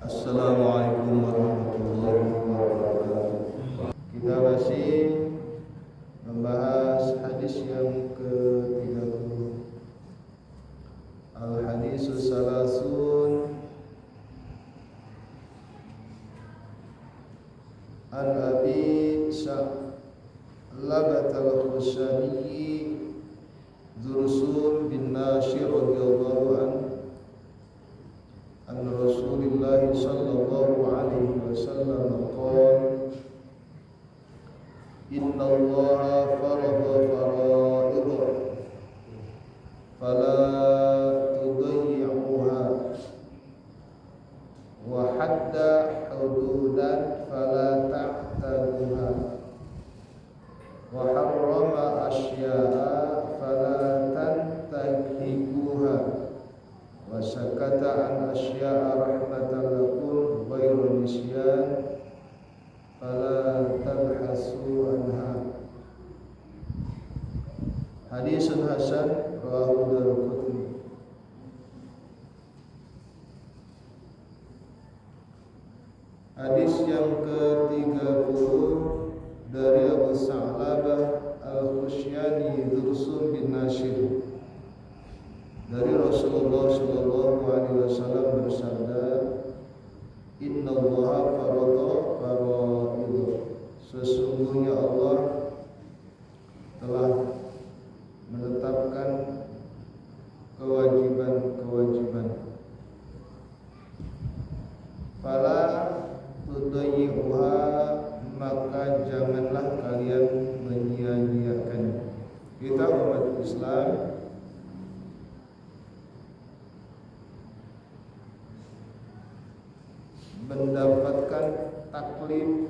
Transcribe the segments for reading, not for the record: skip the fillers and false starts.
Assalamualaikum warahmatullahi wabarakatuh. Kita masih membahas hadis yang ke-30. Al-hadisus salasun an Abi Sa'labat al-Khushani Dzursul bin Nashir radhiyallahu anhu an Rasulillah sallallahu alaihi wasallam qala inna Allaha farada fara'idha fala tudayyi'uha wa hadda hududan fala ta'taduha wa harrama asya'a fala tantahikuha wa sakata an asya'a rahmatan lakum ghairu nisyan fala tabhasu anha. Hadisun hasan rawahu Daruqutni. Hadis yang ke-30 dari Abu Sa'labah al-Khushani Dzursul bin Nashir. Dari Rasulullah sallallahu alaihi wasallam bersabda, Inna Allaha farada fara'idha. Sesungguhnya Allah telah menetapkan kewajiban-kewajiban. Fala tudayyi'uha, maka janganlah kalian menyia-nyiakannya. Kita umat Islam mendapatkan taklif,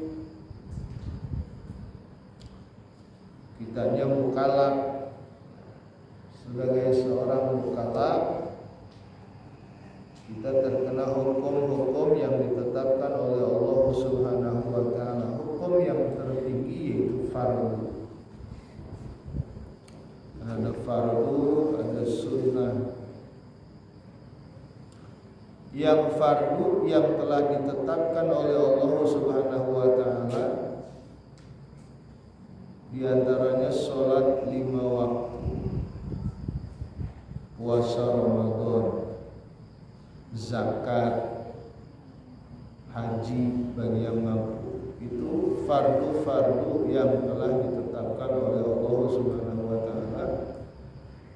kitanya mukallaf. Sebagai seorang mukallaf, kita terkena hukum-hukum yang ditetapkan oleh Allah Subhanahu wa taala. Hukum yang tertinggi yaitu fardu. Ada fardu, ada sunnah. Yang fardu yang telah ditetapkan oleh Allah Subhanahu wa taala di antaranya salat 5 waktu, puasa Ramadan, zakat, haji bagi yang mampu. Itu fardu-fardu yang telah ditetapkan oleh Allah Subhanahu wa taala.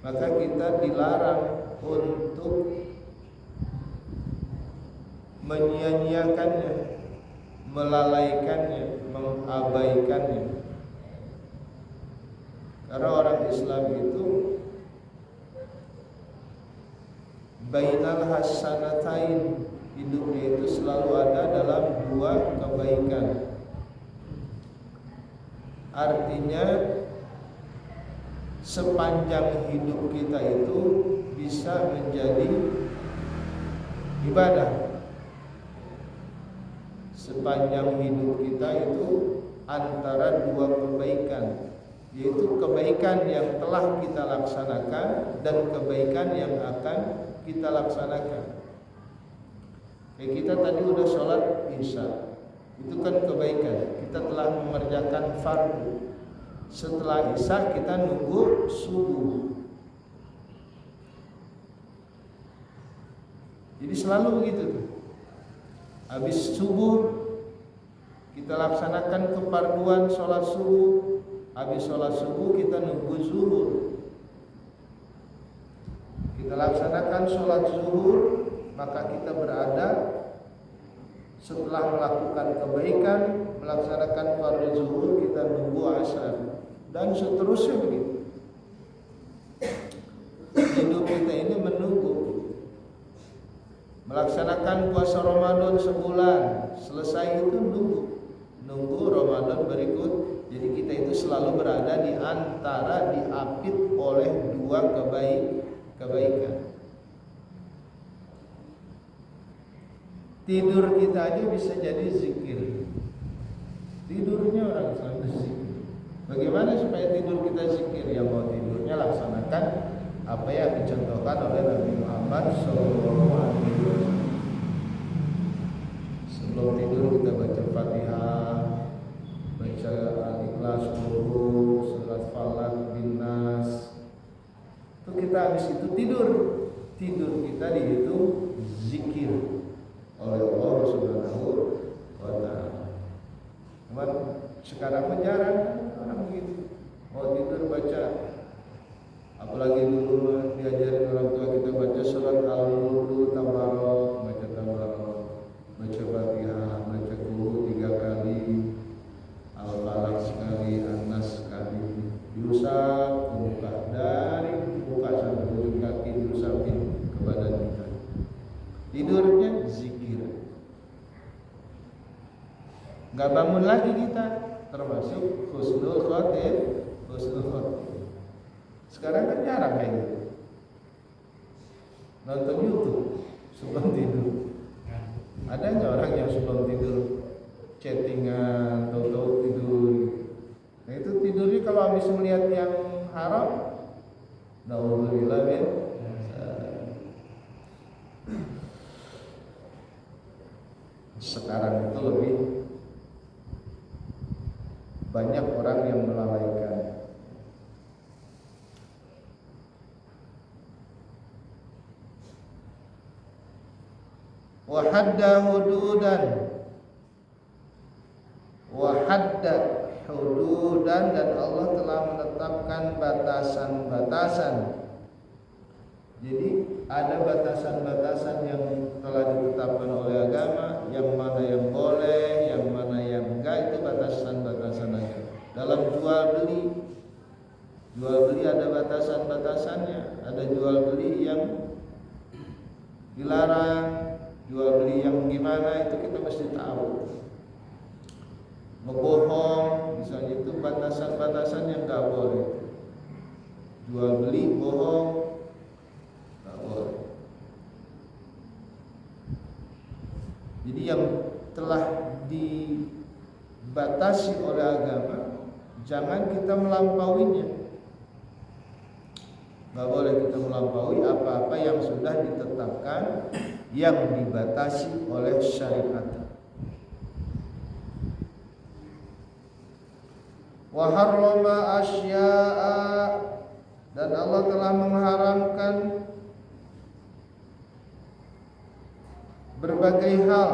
Maka kita dilarang untuk menyia-nyiakannya, melalaikannya, mengabaikannya. Karena orang Islam itu bainal hasanatain, hidupnya itu selalu ada dalam dua kebaikan. Artinya sepanjang hidup kita itu bisa menjadi ibadah. Sepanjang hidup kita itu antara dua kebaikan, yaitu kebaikan yang telah kita laksanakan dan kebaikan yang akan kita laksanakan. Kayak kita tadi udah sholat isya, itu kan kebaikan. Kita telah mengerjakan fardu. Setelah isya kita nunggu subuh. Jadi selalu begitu tuh. Habis subuh kita laksanakan kefarduan sholat subuh. Habis sholat subuh kita nunggu zuhur. Kita laksanakan sholat zuhur, maka kita berada setelah melakukan kebaikan, melaksanakan fardu zuhur, kita nunggu asar, dan seterusnya begitu. Hidup kita ini menunggu. Melaksanakan puasa Ramadan sebulan, selesai itu nunggu Ramadan berikut. Jadi kita itu selalu berada di antara, diapit oleh dua kebaikan. Tidur kita aja bisa jadi zikir. Tidurnya orang Islam zikir. Bagaimana supaya tidur kita zikir? Yang mau tidurnya laksanakan apa yang dicontohkan oleh Nabi Muhammad SAW. Sebelum tidur kita baca Fatihah, baca Al-Ikhlas dulu, surat Falaq, bin Nas. Itu kita habis itu tidur. Tidur kita dihitung zikir oleh Allah Subhanahu wa taala. Cuman sekarang jarang orang begitu. Mau tidur baca, apalagi dulu diajarin orang tua kita baca surat Al-Mulk, Tabarok, baca Tabarok, baca Fatihah, baca Qul 3 kali, Al-Falaq sekali, An-Nas sekali, diusap muka dari muka sampai ujung kaki, diusapin ke badan kita. Tidurnya zikir. Nggak bangun lagi kita, termasuk husnul khotimah. Sekarang kan jarang kayak gitu. Nonton YouTube sebelum tidur. Ada nggak orang yang sebelum tidur chattingan, tahu-tahu tidur? Nah itu tidurnya kalau habis melihat yang haram, naudzubillah min. Sekarang itu lebih banyak orang yang melalaikan. Wa hadda hududan dan Allah telah menetapkan batasan-batasan. Jadi ada batasan-batasan yang telah ditetapkan oleh agama, yang mana yang boleh, yang mana yang enggak, itu batasan-batasan aja. Dalam jual beli ada batasan-batasannya. Ada jual beli yang dilarang, jual beli yang gimana itu kita mesti tahu. Membohong misalnya itu batasan-batasan yang enggak boleh. Jual beli bohong enggak boleh. Jadi yang telah dibatasi oleh agama jangan kita melampauinya. Enggak boleh kita melampaui apa-apa yang sudah ditetapkan, yang dibatasi oleh syariat. Wa harrama asya'a, dan Allah telah mengharamkan berbagai hal.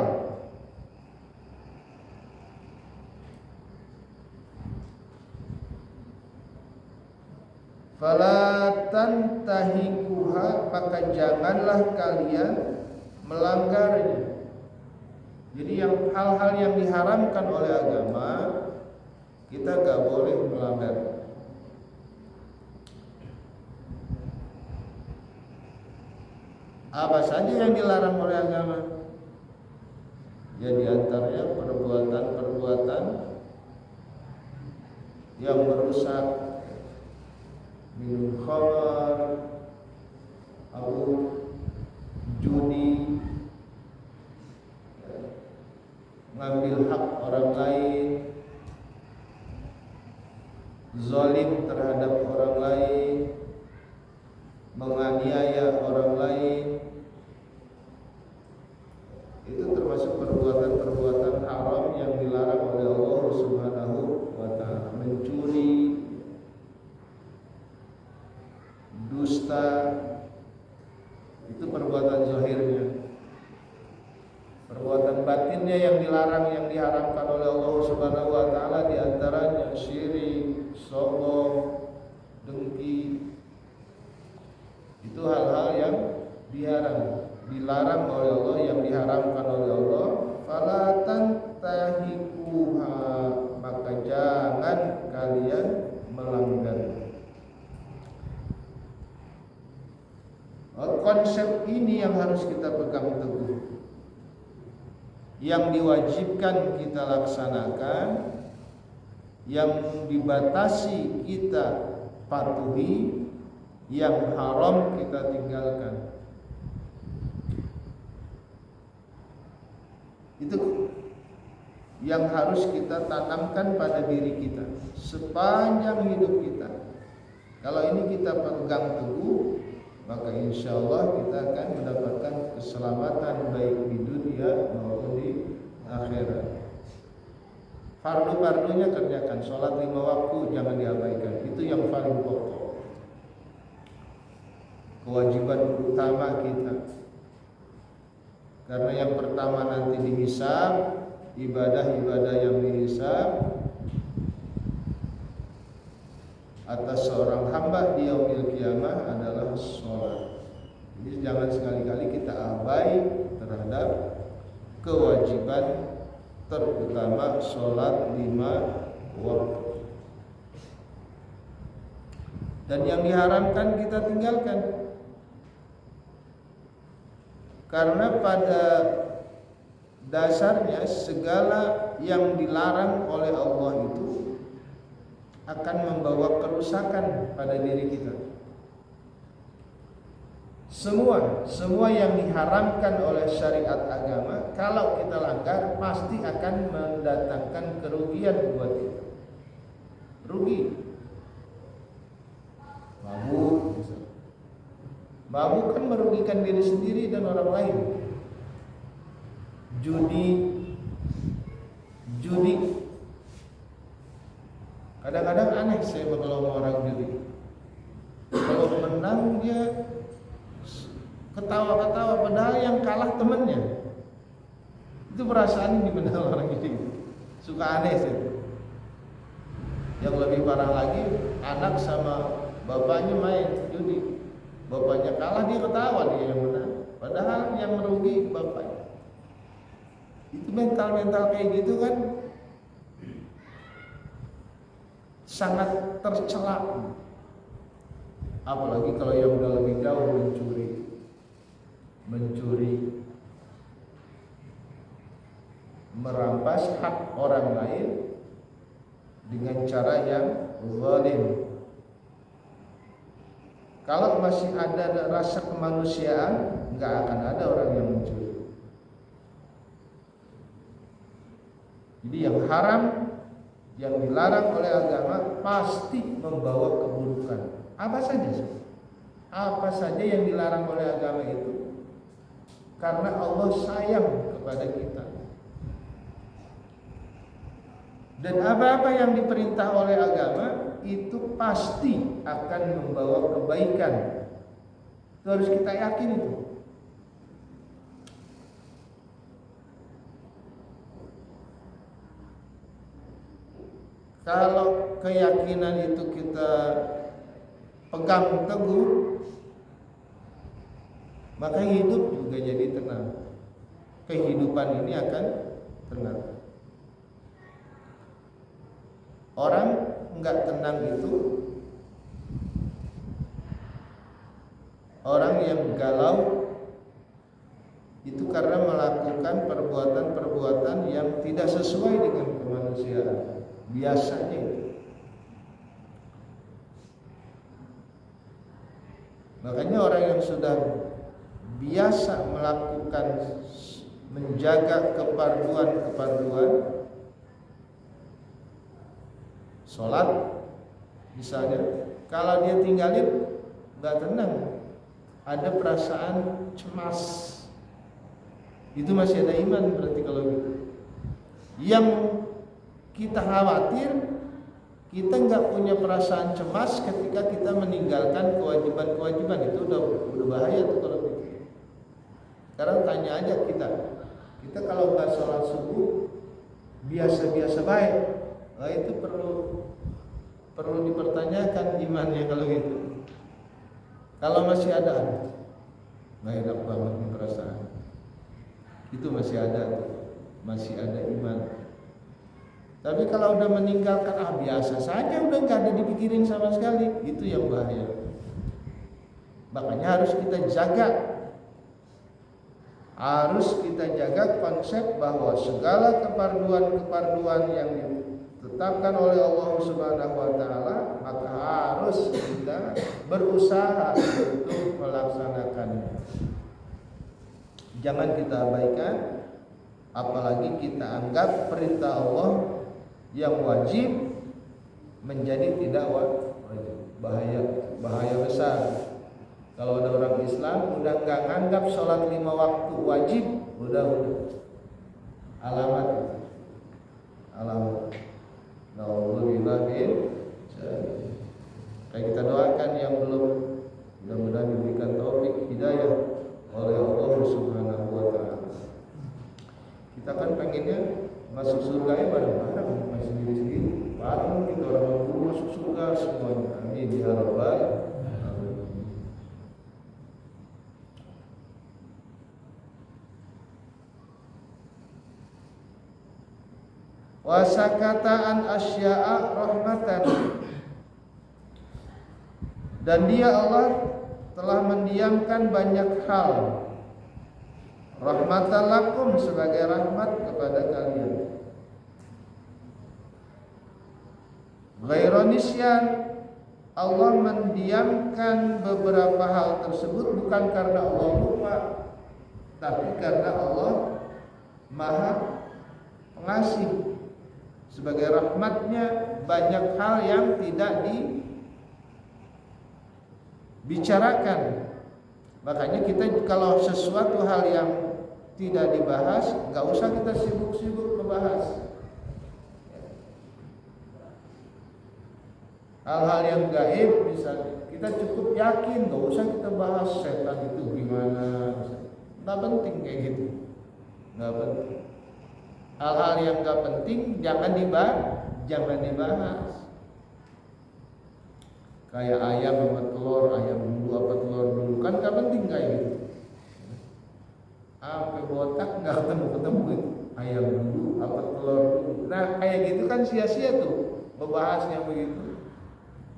Fala tantahikuha, maka janganlah kalian melanggarnya. Jadi yang hal-hal yang diharamkan oleh agama kita gak boleh melanggar. Apa saja yang dilarang oleh agama? Ya diantaranya perbuatan-perbuatan yang merusak, minum khamar, judi, ngambil hak orang lain, zalim terhadap orang lain, menganiaya orang lain. Itu termasuk perbuatan-perbuatan haram yang dilarang oleh Allah Subhanahu wa taala. Mencuri, dusta, itu perbuatan zahirnya. Perbuatan batinnya yang dilarang, yang diharamkan oleh Allah Subhanahu wa taala, di antaranya syirik, sombong, dengki. Itu hal-hal yang dilarang oleh Allah, yang diharamkan oleh Allah. Fala tantahikuha, maka jangan kalian melanggar. Konsep ini yang harus kita pegang teguh. Yang diwajibkan kita laksanakan, yang dibatasi kita patuhi, yang haram kita tinggalkan. Itu yang harus kita tanamkan pada diri kita sepanjang hidup kita. Kalau ini kita pegang teguh, maka insya Allah kita akan mendapatkan keselamatan baik di dunia maupun di akhirat. Fardu-fardunya kerjakan, sholat 5 waktu jangan diabaikan, itu yang paling pokok. Kewajiban utama kita. Karena yang pertama nanti dihisab, ibadah-ibadah yang dihisab atas seorang hamba di yaumil qiyamah adalah sholat. Jadi jangan sekali-kali kita abai terhadap kewajiban terutama sholat 5 waktu. Dan yang diharamkan kita tinggalkan. Karena pada dasarnya segala yang dilarang oleh Allah itu akan membawa kerusakan pada diri kita. Semua yang diharamkan oleh syariat agama, kalau kita langgar pasti akan mendatangkan kerugian buat kita. Rugi. Mabuk kan merugikan diri sendiri dan orang lain. Judi. Kadang-kadang aneh saya kalau orang judi. Kalau menang dia ketawa-ketawa, padahal yang kalah temennya. Itu perasaan di benak orang judi. Suka aneh sih. Yang lebih parah lagi, anak sama bapaknya main judi. Bapaknya kalah, dia ketawa, dia yang menang. Padahal yang merugi bapaknya. Itu mental-mental kayak gitu kan sangat tercela. Apalagi kalau yang udah lebih jauh mencuri, merampas hak orang lain dengan cara yang zalim. Kalau masih ada rasa kemanusiaan, nggak akan ada orang yang mencuri. Jadi yang haram, yang dilarang oleh agama pasti membawa keburukan. Apa saja yang dilarang oleh agama itu, karena Allah sayang kepada kita. Dan apa-apa yang diperintah oleh agama itu pasti akan membawa kebaikan. Itu harus kita yakin itu. Kalau keyakinan itu kita pegang teguh, maka hidup juga jadi tenang. Kehidupan ini akan tenang. Orang enggak tenang itu orang yang galau itu karena melakukan perbuatan-perbuatan yang tidak sesuai dengan kemanusiaan. Biasanya itu. Makanya orang yang sudah biasa melakukan menjaga keparduan sholat misalnya, kalau dia tinggalin nggak tenang, ada perasaan cemas, itu masih ada iman berarti kalau gitu. Yang kita khawatir, kita nggak punya perasaan cemas ketika kita meninggalkan kewajiban-kewajiban, itu udah bahaya tuh kalau gitu. Sekarang tanya aja kita kalau nggak sholat subuh biasa-biasa baik, nah itu perlu dipertanyakan imannya kalau gitu. Kalau masih ada, nggak enak banget nih perasaan, itu masih ada iman. Tapi kalau udah meninggalkan biasa saja, udah nggak ada dipikirin sama sekali, itu yang bahaya. Makanya harus kita jaga konsep bahwa segala keparduan yang ditetapkan oleh Allah Subhanahu wa taala, maka harus kita berusaha untuk melaksanakannya. Jangan kita abaikan, apalagi kita anggap perintah Allah yang wajib menjadi tidak wajib. Bahaya besar. Kalau ada orang Islam udah nggak nganggap sholat 5 waktu wajib, udah alamat itu. Alamat. Nauzubillah min dzalik. Kayak kita doakan yang belum, mudah-mudahan diberikan taufik hidayah oleh Allah Subhanahu wa taala. Kita kan pengennya masuk surga ya bareng-bareng, masih sendiri-sendiri. Bareng kita orang mampu masuk surga semuanya. Amin ya rabbal alamin. Wa sakata an asya'a rahmatan. Dan dia Allah telah mendiamkan banyak hal rahmatan lakum, sebagai rahmat kepada kalian. Ghaironisyan, Allah mendiamkan beberapa hal tersebut bukan karena Allah lupa, tapi karena Allah Maha Pengasih. Sebagai rahmatnya banyak hal yang tidak dibicarakan. Makanya kita kalau sesuatu hal yang tidak dibahas, nggak usah kita sibuk-sibuk membahas. Hal-hal yang gaib misalnya, kita cukup yakin, nggak usah kita bahas setan itu gimana. Nggak penting kayak gitu, nggak penting. Hal-hal yang nggak penting jangan dibahas. Kayak ayam sama telur, ayam dulu apa telur dulu, kan nggak penting kayak gitu. Sampai botak nggak ketemu itu, ayam dulu apa telur dulu. Nah kayak gitu kan sia-sia tuh membahas yang begitu.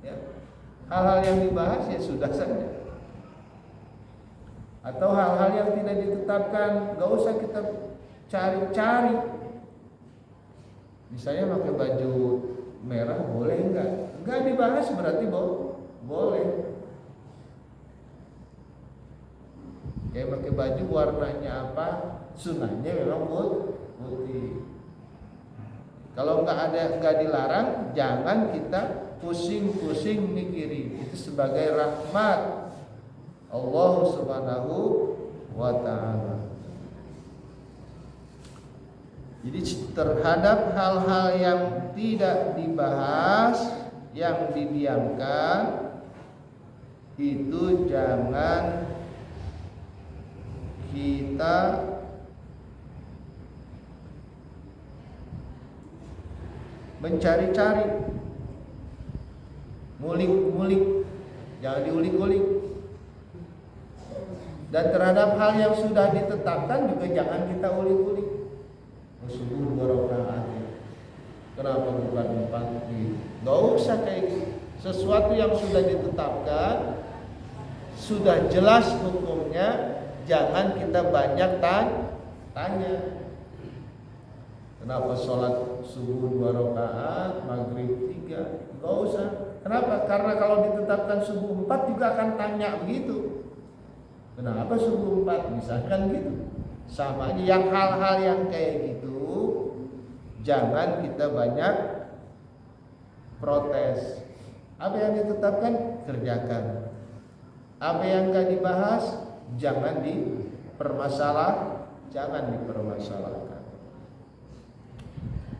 Ya. Hal-hal yang dibahas ya sudah saja. Atau hal-hal yang tidak ditetapkan, nggak usah kita cari-cari. Misalnya pakai baju merah boleh enggak? Enggak dibahas berarti boleh. Kayak pakai baju warnanya apa? Sunnahnya memang putih. Kalau enggak dilarang, jangan kita pusing-pusing mikirin. Itu sebagai rahmat Allah Subhanahu wa taala. Jadi terhadap hal-hal yang tidak dibahas, yang didiamkan, itu jangan kita mencari-cari, mulik-mulik, jangan diulik-ulik. Dan terhadap hal yang sudah ditetapkan juga jangan kita ulik-ulik. Subuh 2 rakaat, kenapa bukan 4 gitu? Gak usah kayak gitu. Sesuatu yang sudah ditetapkan, sudah jelas hukumnya, jangan kita banyak tanya. Kenapa sholat subuh 2 rakaat, maghrib 3? Gak usah. Kenapa? Karena kalau ditetapkan subuh 4 juga akan tanya begitu. Kenapa subuh 4? Misalkan gitu. Sama aja, yang hal-hal yang kayak gitu jangan kita banyak protes. Apa yang ditetapkan, kerjakan. Apa yang gak dibahas, jangan dipermasalahkan.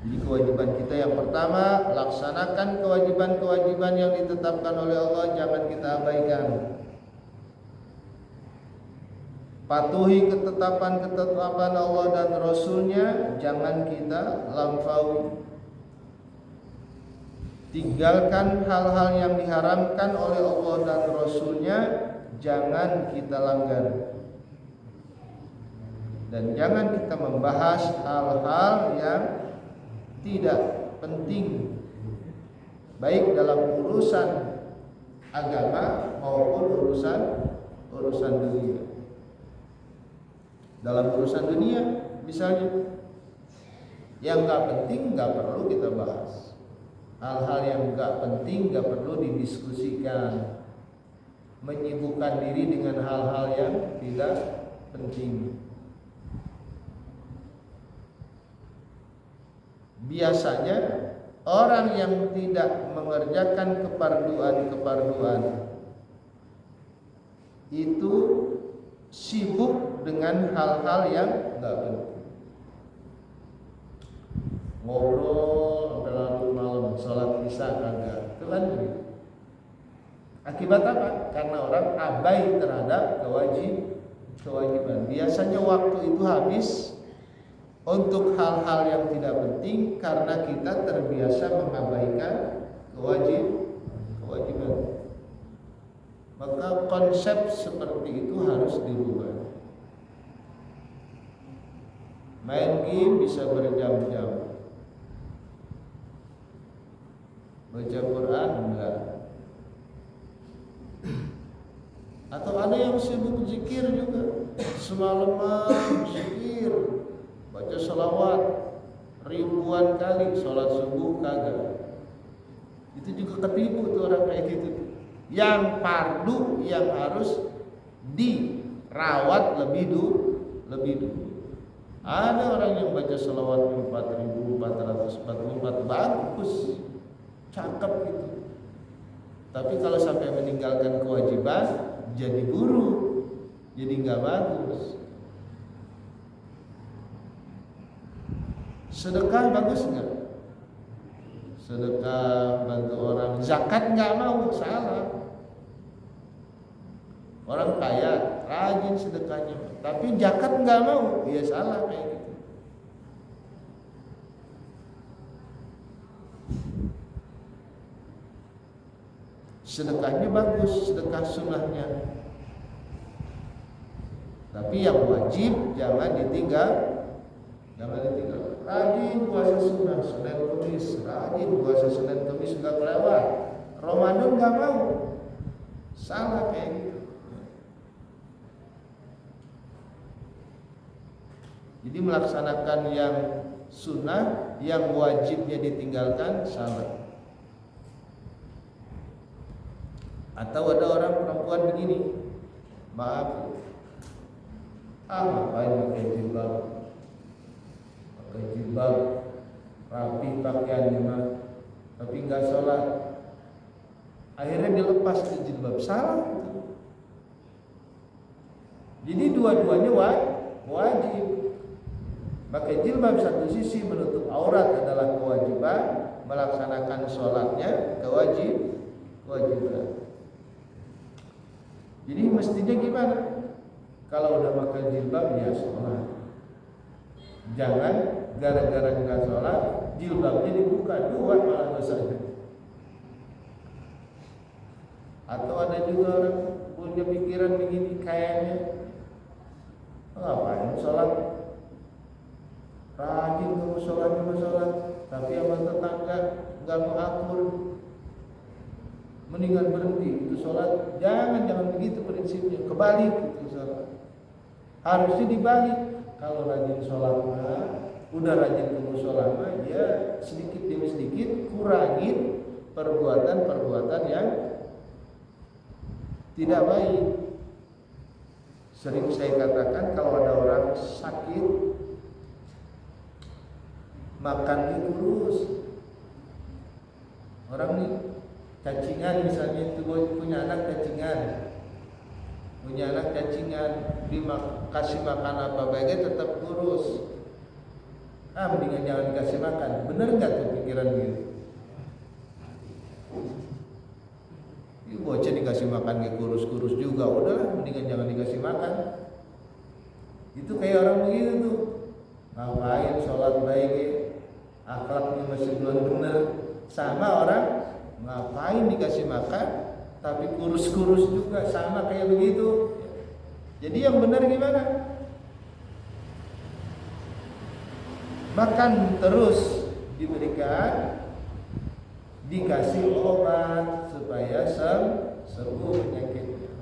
Jadi kewajiban kita yang pertama, laksanakan kewajiban-kewajiban yang ditetapkan oleh Allah, jangan kita abaikan. Patuhi ketetapan Allah dan Rasulnya, jangan kita lampaui. Tinggalkan hal-hal yang diharamkan oleh Allah dan Rasulnya, jangan kita langgar. Dan jangan kita membahas hal-hal yang tidak penting, baik dalam urusan agama maupun urusan dunia. Dalam urusan dunia misalnya, yang gak penting gak perlu kita bahas. Hal-hal yang gak penting gak perlu didiskusikan. Menyibukkan diri dengan hal-hal yang tidak penting. Biasanya orang yang tidak mengerjakan keparduan itu sibuk dengan hal-hal yang tidak penting. ngobrol sampai larut malam, sholat isya kagak. Itu kan begitu. Akibat apa? Karena orang abai terhadap kewajiban. Biasanya waktu itu habis untuk hal-hal yang tidak penting karena kita terbiasa mengabaikan kewajiban. Maka konsep seperti itu harus dirubah. Main game bisa berjam-jam, baca Quran enggak. Atau ada yang sibuk zikir juga, semalaman zikir, baca sholawat ribuan kali, sholat subuh kagak. Itu juga ketipu tuh orang kayak gitu. Yang fardu yang harus dirawat lebih dulu. Ada orang yang baca sholawat 4444 bagus, cakep gitu. Tapi kalau sampai meninggalkan kewajiban, jadi buruk, jadi nggak bagus. Sedekah bagus nggak? Sedekah bantu orang, zakat nggak mau, salah. Orang kaya rajin sedekahnya, tapi zakat nggak mau, ya salah kayak gitu. Sedekahnya bagus, sedekah sunnahnya, tapi yang wajib jangan ditinggal. Rajin puasa sunnah, Senin Kamis, rajin puasa Senin Kamis nggak kelewat. Ramadan nggak mau, salah kayak gitu. Jadi melaksanakan yang sunnah, yang wajibnya ditinggalkan, salah. Atau ada orang perempuan begini, maaf, ngapain pakai jilbab, rapi pakaiannya mah, tapi nggak sholat. Akhirnya dilepas ke jilbab, salah itu. Jadi dua-duanya wajib. Pakai jilbab satu sisi menutup aurat adalah kewajiban, melaksanakan sholatnya kewajiban. Jadi mestinya gimana? Kalau udah pakai jilbab ya sholat. Jangan gara-gara nggak sholat jilbabnya dibuka, dua malah dosanya. Atau ada juga orang punya pikiran begini, kayaknya ngapain sholat? Rajin kamu sholat, tapi sama tetangga nggak mengatur, mendingan berhenti itu sholat. Jangan begitu prinsipnya, kebalik itu sholat. Harusnya dibalik. Kalau rajin sholat udah rajin kamu sholat ya sedikit demi sedikit kurangin perbuatan yang tidak baik. Sering saya katakan kalau ada orang sakit, makannya kurus. Orang nih cacingan misalnya, itu punya anak cacingan, dikasih makan apa baiknya tetap kurus. Mendingan jangan dikasih makan. Bener nggak tuh pikiran gitu? Bocah dikasih makan kayak kurus-kurus juga, udahlah mendingan jangan dikasih makan. Itu kayak orang begitu tuh, ngapain sholat baik, akhlaknya masih belum benar. Sama orang ngapain dikasih makan tapi kurus-kurus juga, sama kayak begitu. Jadi yang benar gimana? Makan terus diberikan, dikasih obat supaya sembuh penyakitnya,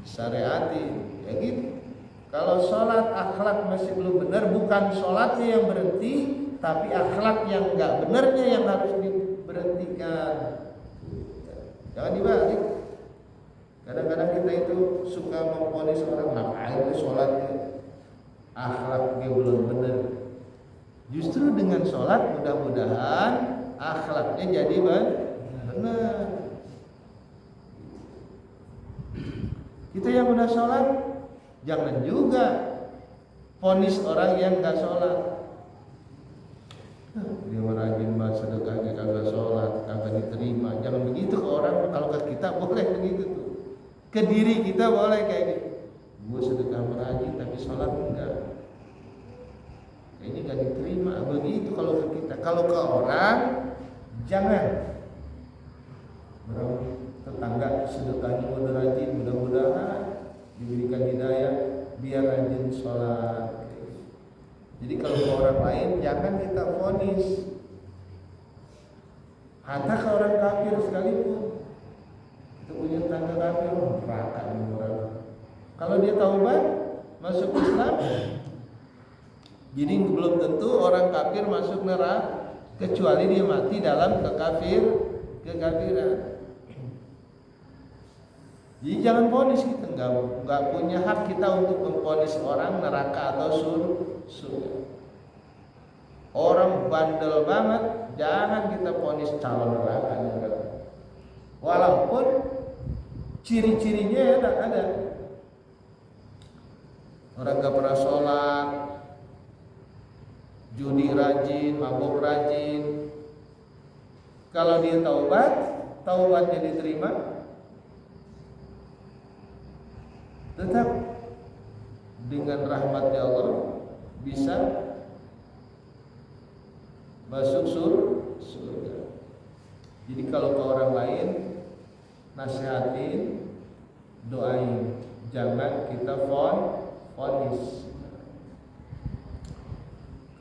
syariatin ya gitu. Kalau sholat akhlak masih belum benar, bukan sholatnya yang berhenti, tapi akhlak yang enggak benarnya yang harus diberhentikan. Jangan dibalik. Kadang-kadang kita itu suka memvonis orang, ngapain sholatnya, akhlaknya belum benar. Justru dengan sholat mudah-mudahan akhlaknya jadi benar. Kita yang udah sholat jangan juga vonis orang yang nggak sholat. Ke diri kita boleh kayak gitu. Gue sedekah merajin tapi sholat enggak. Ini gak diterima. Begitu kalau ke kita. Kalau ke orang jangan. Tetangga sedekahnya udah rajin, mudah-mudahan diberikan hidayah biar rajin sholat. Jadi kalau ke orang lain jangan kita vonis. Hatta ke orang kafir sekalipun. Kita punya tetangga kafir, neraka orang. Kalau dia taubat masuk Islam, jadi belum tentu orang kafir masuk neraka kecuali dia mati dalam kekafiran. Jadi jangan vonis, kita nggak punya hak kita untuk memvonis orang neraka atau surga. Orang bandel banget, jangan kita vonis calon neraka. Walaupun ciri-cirinya ada. Orang gak pernah sholat, judi rajin, mabuk rajin. Kalau dia taubatnya diterima, tetap dengan rahmatnya Allah bisa masuk surga. Jadi kalau ke orang lain nasihatin, doain, jangan kita vonis.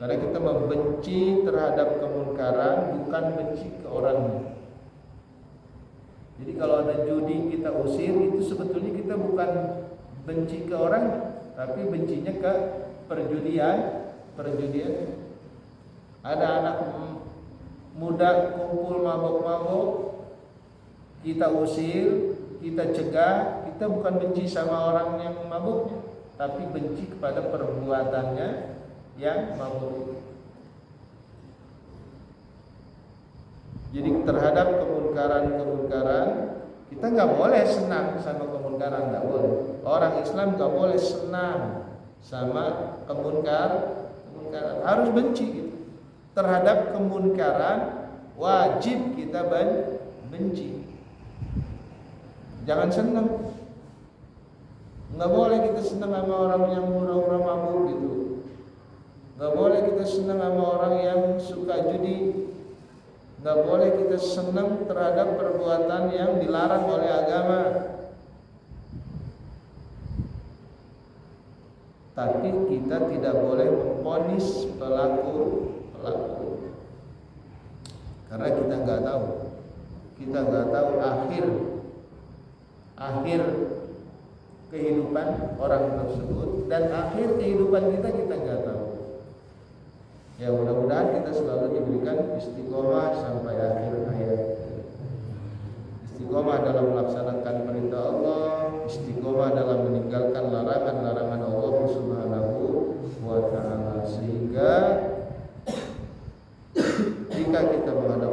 Karena kita membenci terhadap kemunkaran, bukan benci ke orangnya. Jadi kalau ada judi kita usir, itu sebetulnya kita bukan benci ke orang, tapi bencinya ke perjudian. Ada anak muda kumpul mabok-mabok, kita usir, kita cegah, kita bukan benci sama orang yang mabuknya, tapi benci kepada perbuatannya yang mabuk. Jadi terhadap kemunkaran kita nggak boleh senang sama kemunkaran, nggak boleh. Orang Islam nggak boleh senang sama kemunkaran, harus benci gitu. Terhadap kemunkaran wajib kita benci. Jangan senang. Nggak boleh kita senang sama orang yang murah-murah mabuk gitu. Nggak boleh kita senang sama orang yang suka judi. Nggak boleh kita senang terhadap perbuatan yang dilarang oleh agama. Tapi kita tidak boleh memvonis pelaku. Karena kita nggak tahu akhir kehidupan orang tersebut, dan akhir kehidupan kita nggak tahu. Ya mudah-mudahan kita selalu diberikan istiqomah sampai akhir hayat. Istiqomah dalam melaksanakan perintah Allah, istiqomah dalam meninggalkan larangan-larangan Allah Subhanahu wa taala, sehingga jika kita menghadap